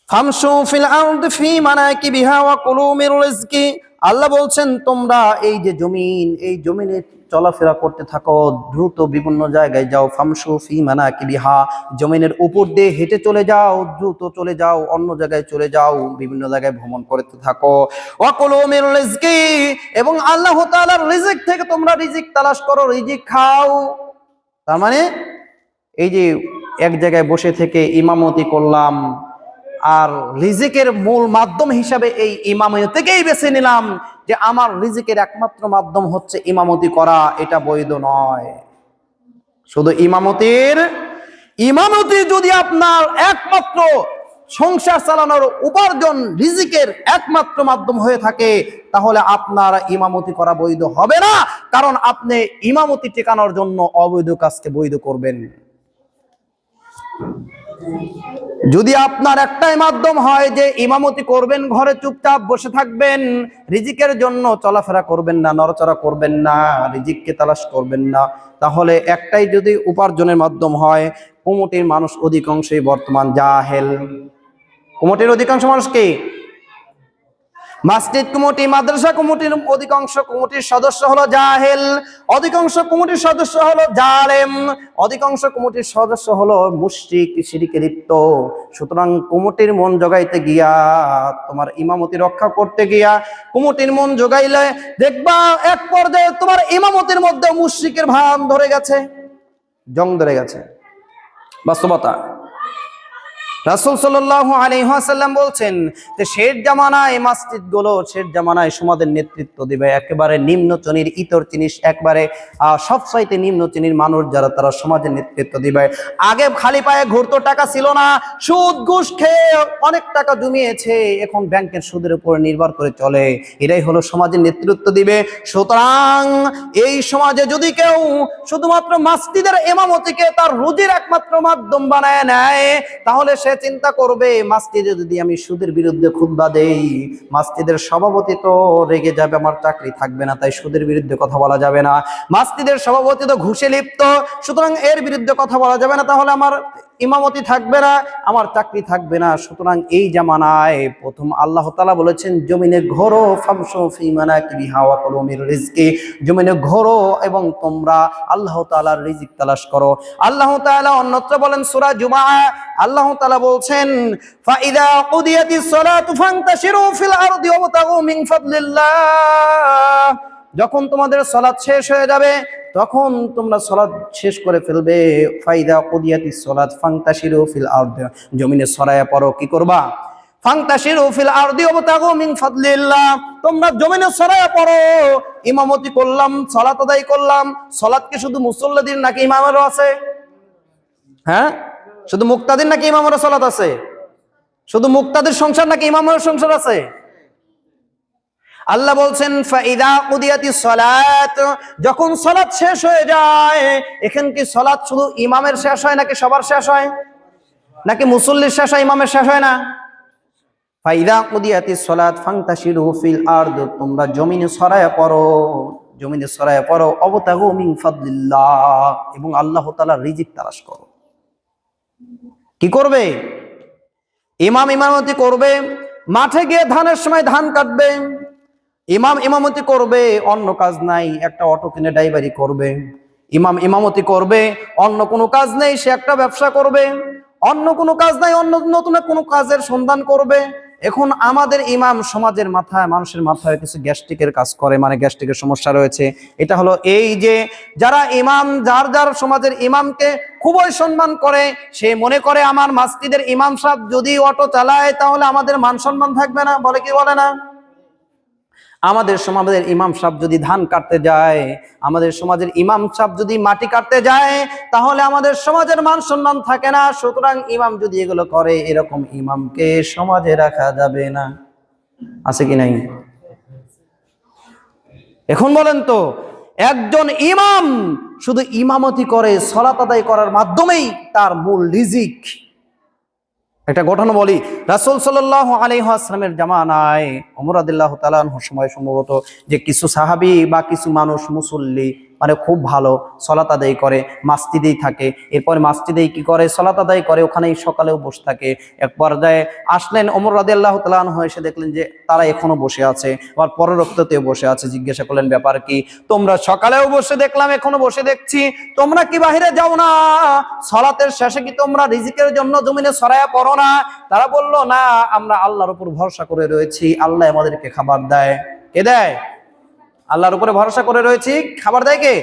ফামশু ফিল আরদি ফি মানাকিবিহা ওয়া কুলু মির রিজকি। আল্লাহ বলছেন তোমরা এই যে জমিন, এই জমিনে চলাফেরা করতে থাকো, দ্রুত বিভিন্ন জায়গায় যাও। ফামশু ফি মানাকিবিহা, জমিনের উপর দিয়ে হেঁটে চলে যাও, দ্রুত চলে যাও, অন্য জায়গায় চলে যাও, বিভিন্ন জায়গায় ভ্রমণ করতে থাকো। ওয়া কুলু মির রিজকি, এবং আল্লাহ তাআলার রিজিক থেকে তোমরা রিজিক তালাশ করো, রিজিক খাও। তার মানে এই যে এক জায়গায় বসে থেকে ইমামতি করলাম, আর রিজিকের মূল মাধ্যম হিসাবে এই ইমামতিকেই বেছে নিলাম, যে আমার রিজিকের একমাত্র মাধ্যম হচ্ছে ইমামতি করা, এটা বৈধ নয়। শুধু ইমামতি যদি আপনার একমাত্র সংসার চালানোর উপার্জন, রিজিকের একমাত্র মাধ্যম হয়ে থাকে, তাহলে আপনার ইমামতি করা বৈধ হবে না। কারণ আপনি ইমামতি টেকানোর জন্য অবৈধ কাজকে বৈধ করবেন। যদি আপনার একটাই মাধ্যম হয় যে ইমামতি করবেন, ঘরে চুপচাপ বসে থাকবেন, রিজিকের জন্য চলাফেরা করবেন না, নড়াচড়া করবেন না, রিজিককে তালাশ করবেন না, তাহলে একটাই যদি উপার্জনের মাধ্যম হয়, কমিটির মানুষ অধিকাংশই বর্তমান জাহেল। কমিটির অধিকাংশ মানুষ কি? মসজিদ কমিটি, মাদ্রাসা কমিটির অধিকাংশ কমিটির সদস্য হলো জাহেল, অধিকাংশ কমিটির সদস্য হলো জালেম, অধিকাংশ কমিটির সদস্য হলো মুশরিক, শিরকে লিপ্ত। সুতরাং কমিটির মন জোগাইতে গিয়া, তোমার ইমামতি রক্ষা করতে গিয়া কমিটির মন জোগাইলে দেখবা এক পর্যায়ে তোমার ইমামতির মধ্যে মুশরিকের ভান ধরে গেছে, জং ধরে গেছে। বাস্তবতা। রাসূল সাল্লাল্লাহু আলাইহি ওয়াসাল্লাম বলছেন যে শেষ জামানায় মসজিদগুলো শেষ জামানায় সমাজের নেতৃত্ব দিবে একেবারে নিম্ন শ্রেণীর ইতর জিনিস, একবারে সবচাইতে নিম্ন শ্রেণীর মানুষ যারা, তারা সমাজের নেতৃত্ব দিবে। আগে খালি পায়ে ঘুরতো, টাকা ছিল না, সুদ ঘুষ খেয়ে অনেক টাকা জমিয়েছে, এখন ব্যাংকের সুদের উপর নির্ভর করে চলে, এরাই হলো সমাজের নেতৃত্ব দিবে। সুতরাং এই সমাজে যদি কেউ শুধুমাত্র মসজিদের ইমামতিকে তার রুজির একমাত্র মাধ্যম বানায় নেয়, তাহলে সে চিন্তা করবে মসজিদে যদি আমি সুদের বিরুদ্ধে খুতবা দেই, মসজিদের সভাপতি তো রেগে যাবে, আমার চাকরি থাকবে না, তাই সুদের বিরুদ্ধে কথা বলা যাবে না। মসজিদের সভাপতি তো ঘুষে লিপ্ত, সুতরাং এর বিরুদ্ধে কথা বলা যাবে না, তাহলে আমার ইমামতি থাকবে না, আমার চাকরি থাকবে না। সুতরাং এই জামানায় প্রথম আল্লাহ তাআলা বলেছেন জমিনে ঘোরো ফামশু ফি মানাকিবিহা ওয়া কুলু মির রিজকি, জমিনে ঘোরো এবং তোমরা আল্লাহ তাআলার রিজিক তালাশ করো। আল্লাহ তাআলা অন্যত্র বলেন সূরা জুমআ, আল্লাহ তাআলা বলছেন ফাইদা কুদিয়াতিস সালাতু ফান্তাশিরু ফিল আরদি ওয়াবতাগু মিন ফাদলিল্লাহ, যখন তোমাদের সালাত শেষ হয়ে যাবে তখন তোমরা সালাত শেষ করে ফেলবে, ফাইদা কুদিয়াতিস সালাত ফান্তাশিরু ফিল আরদি, জমিনে ছড়ায়া পড়ো, কি করবা? ফান্তাশিরু ফিল আরদি ওয়াবতাগু মিন ফাদলিল্লাহ, তোমরা জমিনে ছড়ায়া পড়ো। ইমামতি করলাম, সালাত আদায় করলাম, সালাত কি শুধু মুসল্লিদের নাকি ইমামেরও আছে? হ্যাঁ, শুধু মুক্তাদির নাকি ইমামেরও সালাত আছে? শুধু মুক্তাদির সংসার নাকি ইমামের সংসার আছে? আল্লাহ বলছেন ফাইদা কুদিয়াতিস সালাত, যখন সালাত শেষ হয়ে যায়, এখন কি সালাত শুধু ইমামের শেষ হয় নাকি সবার শেষ হয়? নাকি মুসল্লির শেষ হয়, ইমামের শেষ হয় না? ফাইদা কুদিয়াতিস সালাত ফান্তাশিরু ফিল আরদ, তোমরা জমিনে ছড়ায়া পড়ো, জমিনে ছড়ায়া পড়ো, ওয়াবতাগু মিন ফাদলিল্লাহ, এবং আল্লাহ তাআলার রিজিক তালাশ করো। কি করবে? ইমাম ইমামতি করবে, মাঠে গিয়ে ধানের সময় ধান কাটবে, ইমাম ইমামতি করবে, অন্য কাজ নাই, একটা অটো কিনে ড্রাইভারি করবে। ইমাম ইমামতি করবে, অন্য কোনো কাজ নেই, সে একটা ব্যবসা করবে, অন্য কোনো কাজ নাই, অন্য নতুন কোনো কাজের সন্ধান করবে। এখন আমাদের ইমাম সমাজের মাথায়, মানুষের মাথায় কিছু গ্যাস্ট্রিকের কাজ করে, মানে গ্যাস্ট্রিকের সমস্যা রয়েছে। এটা হলো এই যে যারা ইমাম, যার যার সমাজের ইমামকে খুবই সম্মান করে, সে মনে করে আমার মসজিদের ইমাম সাহেব যদি অটো চালায় তাহলে আমাদের মান সম্মান থাকবে না, বলে কি বলে না? আমাদের সমাজের ইমাম সাহেব যদি ধান কাটতে যায়, আমাদের সমাজের ইমাম সাহেব যদি মাটি কাটতে যায়, তাহলে আমাদের সমাজের মান সম্মান থাকে না। সুতরাং ইমাম যদি এগুলো করে, এরকম ইমামকে সমাজে রাখা যাবে না। আছে কি নাই? এখন বলেন তো, একজন ইমাম শুধু ইমামতি করে, সালাত আদায় করার মাধ্যমেই তার মূল রিজিক। একটা ঘটনা বলি, রাসূল সাল্লাল্লাহু আলাইহি ওয়াসাল্লামের জামানায় ওমর রাদিয়াল্লাহু তাআলা আনহুর সময় সম্ভবত যে কিছু সাহাবী বা কিছু মানুষ মুসল্লি, মানে খুব ভালো সালাত আদায় করে, মসজিদেই থাকে, এরপরে মসজিদেই কি করে, সালাত আদায় করে, ওখানেই সকালেও বসে থাকে। এক পর্যায়ে আসলেন ওমর রাদিয়াল্লাহু তাআলা আনহু, এসে দেখলেন যে তারা এখনো বসে আছে, আবার পরের রক্ততেও বসে আছে। জিজ্ঞাসা করলেন ব্যাপার কি? তোমরা সকালেও বসে দেখলাম, এখনো বসে দেখছি, তোমরা কি বাহিরে যাও না? সালাতের শেষে কি তোমরা রিজিকের জন্য জমিনে ছড়ায়া পড়ো না? তারা বলল না, আমরা আল্লাহর উপর ভরসা করে রয়েছি, আল্লাহ আমাদেরকে খাবার দেয়। কে দেয়? আল্লাহর উপরে ভরসা করে রয়েছি, খাবার দেয় কে?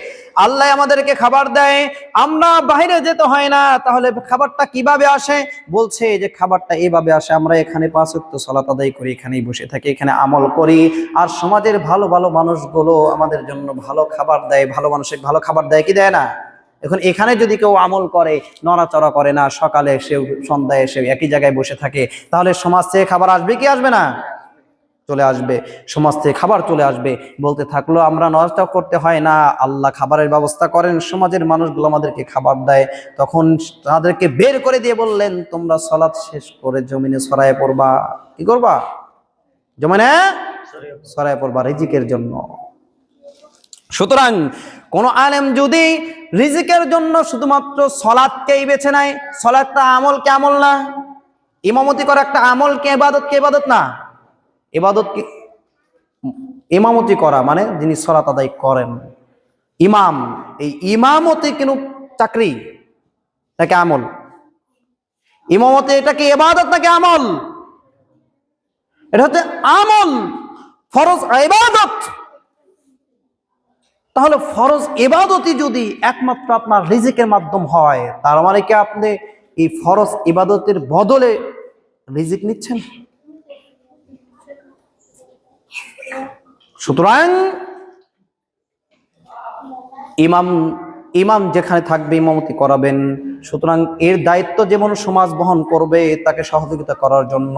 আল্লাহ আমাদেরকে খাবার দেয়, আমরা বাইরে যেতে হয় না। তাহলে খাবারটা কিভাবে আসে? বলছে যে খাবারটা এভাবে আসে, আমরা এখানে 5 ওয়াক্ত সালাত আদায় করি, এখানেই বসে থাকি, এখানে আমল করি, আর সমাজের ভালো ভালো মানুষগুলো আমাদের জন্য ভালো খাবার দেয়, ভালো মানুষের ভালো খাবার দেয়, কি দেয় না? এখন এখানে যদি কেউ আমল করে, নড়াচড়া করে না, সকালে এসেও সন্ধ্যায় এসে একই জায়গায় বসে থাকে, তাহলে সমাজ থেকে খাবার আসবে কি আসবে না? চলে আসবে, সমাজ থেকে খাবার চলে আসবে। বলতে থাকলো আমরা নষ্ট করতে হয় না, আল্লাহ খাবারের ব্যবস্থা করেন, সমাজের মানুষগুলো আমাদেরকে খাবার দেয়। তখন তাদেরকে বের করে দিয়ে বললেন, তোমরা সালাত শেষ করে জমিনে ছড়ায় পড়বা। কি করবা? জমিনে ছড়ায় পড়বা রিজিকের জন্য। সুতরাং কোন আলেম যদি রিজিকের জন্য শুধুমাত্র সালাতকেই বেছে নেয়, সালাতটা আমল কে আমল না? ইমামতি করা একটা আমল কে ইবাদত কে ইবাদত না? ইবাদত কি? ইমামতি করা মানে যিনি সালাত আদায় করেন, ইমাম, এই ইমামতি কিন্তু চাকরি নাকি আমল? ইমামতি এটা কি ইবাদত নাকি আমল? এটা হচ্ছে আমল, ফরজ ইবাদত। তাহলে ফরজ ইবাদতই যদি একমাত্র আপনার রিজিকের মাধ্যম হয়, তার মানে কি আপনি কি ফরজ ইবাদতের বদলে রিজিক নিচ্ছেন? সুতরাং ইমাম যেখানে থাকবে ইমামতি করাবেন, সুতরাং এর দায়িত্ব যেমন সমাজ বহন করবে তাকে সহযোগিতা করার জন্য,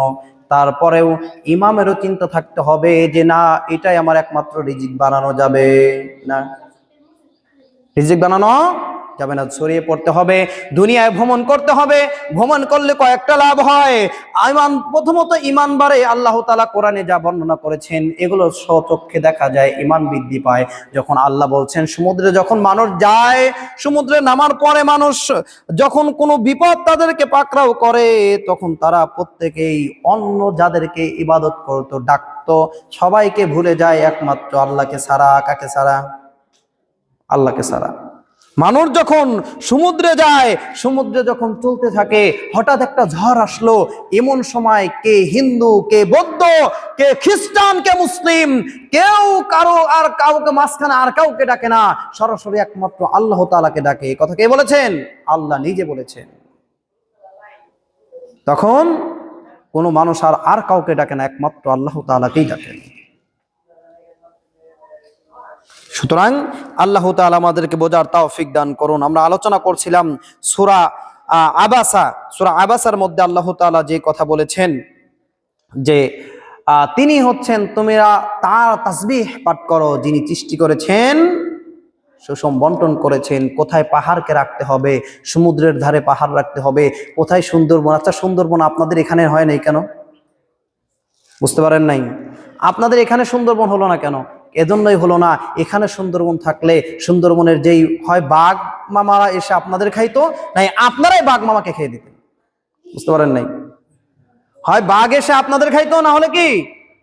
তারপরেও ইমামেরও চিন্তা থাকতে হবে যে না, এটাই আমার একমাত্র রিজিক বানানো যাবে না, রিজিক বানানো যাবে না, ছড়িয়ে পড়তে হবে, দুনিয়ায় ভ্রমণ করতে হবে। ভ্রমণ করলে কয়েকটা লাভ হয়। প্রথমত ইমান বাড়ে, আল্লাহ তাআলা কোরআনে যা বর্ণনা করেছেন এগুলো স্বচক্ষে দেখা যায়, ইমান বৃদ্ধি পায়। যখন আল্লাহ বলছেন সমুদ্রে যখন মানুষ যায়, সমুদ্রে নামার পরে মানুষ যখন কোনো বিপদ তাদেরকে পাকড়াও করে, তখন তারা প্রত্যেকেই অন্য যাদেরকে ইবাদত করতো, ডাকতো, সবাইকে ভুলে যায় একমাত্র আল্লাহকে ছাড়া। কাকে ছাড়া? আল্লাহকে ছাড়া। মানুষ যখন সমুদ্রে যায়, সমুদ্রে যখন চলতে থাকে, হঠাৎ একটা ঝড় আসলো, এমন সময় কে হিন্দু, কে বৌদ্ধ, কে খ্রিস্টান, কে মুসলিম, কেউ কাউকে মাঝখানে আর কাউকে ডাকে না, সরাসরি একমাত্র আল্লাহ তাআলাকে ডাকে। এই কথা কে বলেছেন? আল্লাহ নিজে বলেছেন। তখন কোনো মানুষ আর কাউকে ডাকে না, একমাত্র আল্লাহ তাআলাকেই ডাকে। সুতরাং আল্লাহ তাআলা আমাদেরকে বোঝার তৌফিক দান করুন। আমরা আলোচনা করছিলাম সূরা আবাসার মধ্যে আল্লাহ তাআলা যে কথা বলেছেন যে তিনি হচ্ছেন, তোমরা তার তাসবিহ পাঠ করো যিনি সৃষ্টি করেছেন, সুষম বন্টন করেছেন, কোথায় পাহাড়কে রাখতে হবে, সমুদ্রের ধারে পাহাড় রাখতে হবে, কোথায় সুন্দরবন। আচ্ছা, সুন্দরবন আপনাদের এখানে হয় নাই কেন? বুঝতে পারেন নাই? আপনাদের এখানে সুন্দরবন হলো না কেন? এজন্যই হলো না, এখানে সুন্দরবন থাকলে সুন্দরবনের যেই হয় বাঘ মামারা এসে আপনাদের খাইতো, নাই আপনারাই বাঘ মামাকে খেয়ে দিতেন। বুঝতে পারেন নাই? হয় বাঘ এসে আপনাদের খাইতো, না হলে কি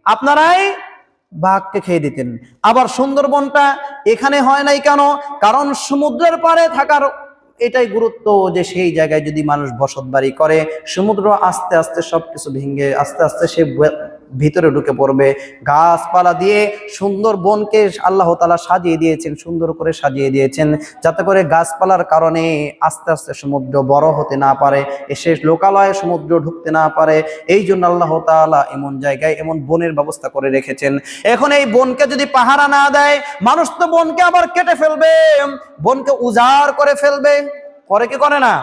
আপনারাই বাঘকে খেয়ে দিতেন। আবার সুন্দরবনটা এখানে হয় নাই কেন? কারণ সমুদ্রের পাড়ে থাকার এটাই গুরুত্ব যে সেই জায়গায় যদি মানুষ বসত বাড়ি করে, সমুদ্র আস্তে আস্তে সবকিছু ভেঙে আস্তে আস্তে সে ভিতরে ঢুকে পড়বে। গাছপালা দিয়ে সুন্দর বনকে আল্লাহ তাআলা সাজিয়ে দিয়েছেন, সুন্দর করে সাজিয়ে দিয়েছেন, যাতে করে গাছপালার কারণে আস্তে আস্তে সমুদ্র বড় হতে না পারে, এসে লোকালয়ে সমুদ্র ঢুকতে না পারে। এই জন্য আল্লাহ তাআলা এমন জায়গায় এমন বনের ব্যবস্থা করে রেখেছেন। এখন এই বনকে যদি পাহারা না দেয়, মানুষ তো বনকে আবার কেটে ফেলবে, বনকে উজাড় করে ফেলবে। করে কি করে না?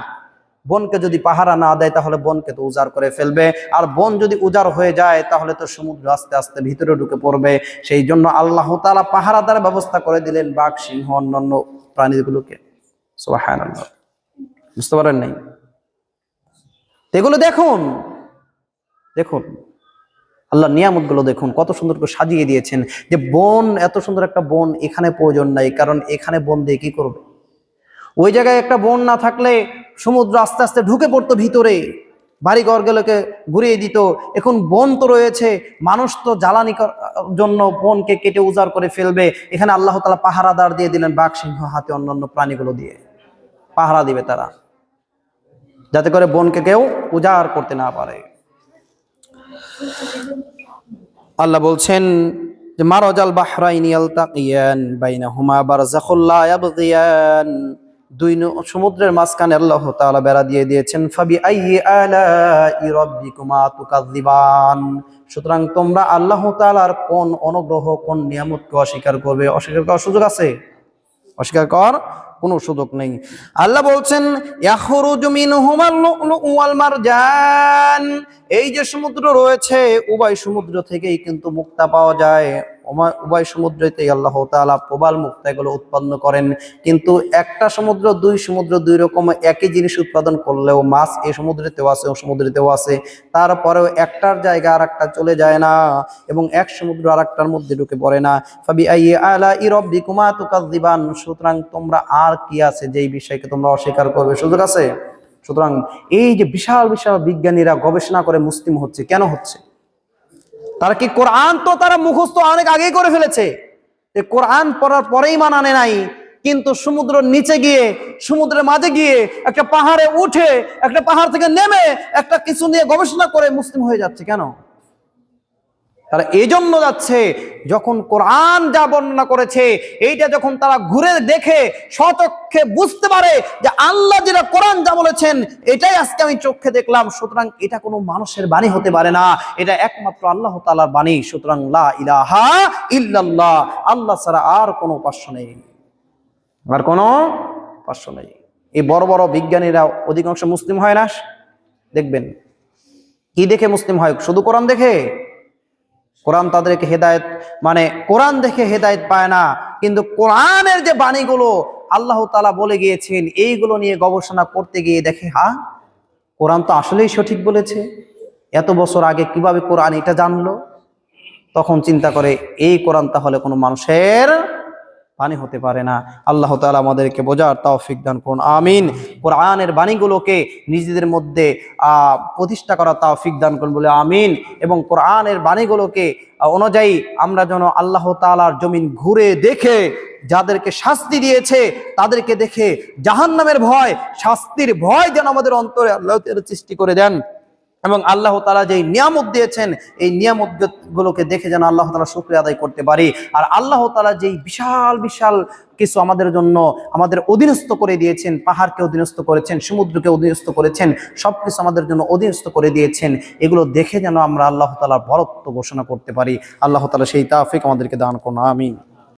বনকে যদি পাহারা না দেয় তাহলে বনকে তো উজাড় করে ফেলবে, আর বন যদি উজাড় হয়ে যায় তাহলে তো সমুদ্র আস্তে আস্তে ভিতরে ঢুকে পড়বে। সেই জন্য আল্লাহ তাআলা পাহারাদার ব্যবস্থা করে দিলেন বাঘ, সিংহ, অন্যান্য প্রাণীগুলোকে। সুবহানাল্লাহ। বুঝতে পারেন নাই? এগুলো দেখুন, দেখুন আল্লাহ নিয়ামতগুলো দেখুন, কত সুন্দর করে সাজিয়ে দিয়েছেন। যে বন, এত সুন্দর একটা বন এখানে প্রয়োজন নাই, কারণ এখানে বন দিয়ে কি করবে? ওই জায়গায় একটা বন না থাকলে সমুদ্র আস্তে আস্তে ঢুকে পড়তো ভিতরে, বাড়িঘরগুলোকে ঘুরিয়ে দিত। এখন বন তো রয়েছে, মানুষ তো জ্বালানি জন্য বনকে কেটে উজাড় করে ফেলবে। এখানে আল্লাহ তাআলা পাহারাদার দিয়ে দিলেন, বাঘ, সিংহ, হাতি, অন্যান্য প্রাণীগুলো দিয়ে পাহারা দিবে তারা, যাতে করে বনকে কেউ উজাড় করতে না পারে। আল্লাহ বলছেন যে মারাজাল বাহরাইনি ইয়ালতাকিয়ান বাইনাহুমা বারযাখুল লা ইয়াবগিয়ান, দুই সমুদ্রের মাঝখানে আল্লাহ তাআলা বেড়া দিয়ে দিয়েছেন। ফাবি আইয়ি আলাই রাব্বিকুমা তুকাযযিবান, সুতরাং তোমরা আল্লাহ তাআলার কোন অনুগ্রহ, কোন নিয়ামতকে অস্বীকার করবে? অস্বীকার করার সুযোগ আছে? অস্বীকার কর কোনো সুযোগ নেই। আল্লাহ বলছেন ইয়াখরুজু মিনহুমাল লুলু ওয়াল মারজান, এই যে সমুদ্র রয়েছে উভয় সমুদ্র থেকেই কিন্তু মুক্তা পাওয়া যায়। উভয় সমুদ্রতেই আল্লাহ তাআলা প্রবাল মুক্তা এগুলো উৎপন্ন করেন। কিন্তু একটা সমুদ্র, দুই সমুদ্র দুই রকম একই জিনিস উৎপাদন করলেও মাছ এই সমুদ্রেতেও আছে, ও সমুদ্রেতেও আছে, তারপরেও একটার জায়গা আর একটা চলে যায় না, এবং এক সমুদ্র আর একটার মধ্যে ঢুকে পড়ে না। ফাবি আইয়ি আলাই রাব্বিকুমা তুকাযযিবান, সুতরাং তোমরা আর কি আছে যেই বিষয়কে তোমরা অস্বীকার করবে? সুযোগ আছে? সুতরাং এই যে বিশাল বিশাল বিজ্ঞানীরা গবেষণা করে মুসলিম হচ্ছে, কেন হচ্ছে? তারা কি কোরআন তো তারা মুখস্থ অনেক আগেই করে ফেলেছে, কোরআন পড়ার পরেই মানানে নাই, কিন্তু সমুদ্রের নিচে গিয়ে, সমুদ্রের মাঝে গিয়ে, একটা পাহাড়ে উঠে, একটা পাহাড় থেকে নেমে একটা কিছু নিয়ে গবেষণা করে মুসলিম হয়ে যাচ্ছে। কেন? তারা এই জন্য যাচ্ছে, যখন কোরআন যা বর্ণনা করেছে এইটা যখন তারা ঘুরে দেখে স্বচক্ষে বুঝতে পারে যে আল্লাহ যেটা কোরআন যা বলেছেন এটাই আজকে আমি চোখে দেখলাম, সুতরাং এটা কোনো মানুষের বাণী হতে পারে না, এটা একমাত্র আল্লাহ তাআলার বাণী। সুতরাং লা ইলাহা ইল্লাল্লাহ, আল্লাহ ছাড়া আর কোনো উপাস্য নেই, আর কোনো উপাস্য নেই। এই বড় বড় বিজ্ঞানীরা অধিকাংশ মুসলিম হয় না, দেখবেন কি দেখে মুসলিম হয়? শুধু কোরআন দেখে। কোরআন তাদেরকে হেদায়েত, মানে কোরআন দেখে হেদায়েত পায় না, কিন্তু কোরআনের যে বাণীগুলো আল্লাহ তাআলা বলে গিয়েছেন এইগুলো নিয়ে গবেষণা করতে গিয়ে দেখে, হ্যাঁ কোরআন তো আসলেই সঠিক বলেছে, এত বছর আগে কিভাবে কোরআন এটা জানলো? তখন চিন্তা করে এই কোরআন তাহলে কোনো মানুষের বাণী হতে পারে না। আল্লাহ তাআলা আমাদেরকে বোঝার তৌফিক দান করুন, আমিন। কোরআনের বাণীগুলোকে নিজেদের মধ্যে প্রতিষ্ঠা করার তৌফিক দান করুন বলে আমিন। এবং কোরআনের বাণীগুলোকে অনুযায়ী আমরা যেন আল্লাহ তাআলার জমিন ঘুরে দেখে যাদেরকে শাস্তি দিয়েছে তাদেরকে দেখে জাহান্নামের ভয়, শাস্তির ভয় যেন আমাদের অন্তরে আল্লাহ তাআলা সৃষ্টি করে দেন, এবং আল্লাহ তাআলা যেই নিয়ামত দিয়েছেন এই নিয়ামত গুলোকে দেখে যেন আল্লাহ তাআলা শুকরিয়া আদায় করতে পারি। আর আল্লাহ তাআলা যেই বিশাল বিশাল কিছু আমাদের জন্য আমাদের অধীনস্থ করে দিয়েছেন, পাহাড়কে অধীনস্থ করেছেন, সমুদ্রকে অধীনস্থ করেছেন, সবকিছু আমাদের জন্য অধীনস্থ করে দিয়েছেন, এগুলো দেখে যেন আমরা আল্লাহ তাআলার বরত্ব ঘোষণা করতে পারি। আল্লাহ তাআলা সেই তৌফিক আমাদেরকে দান করুন, আমিন।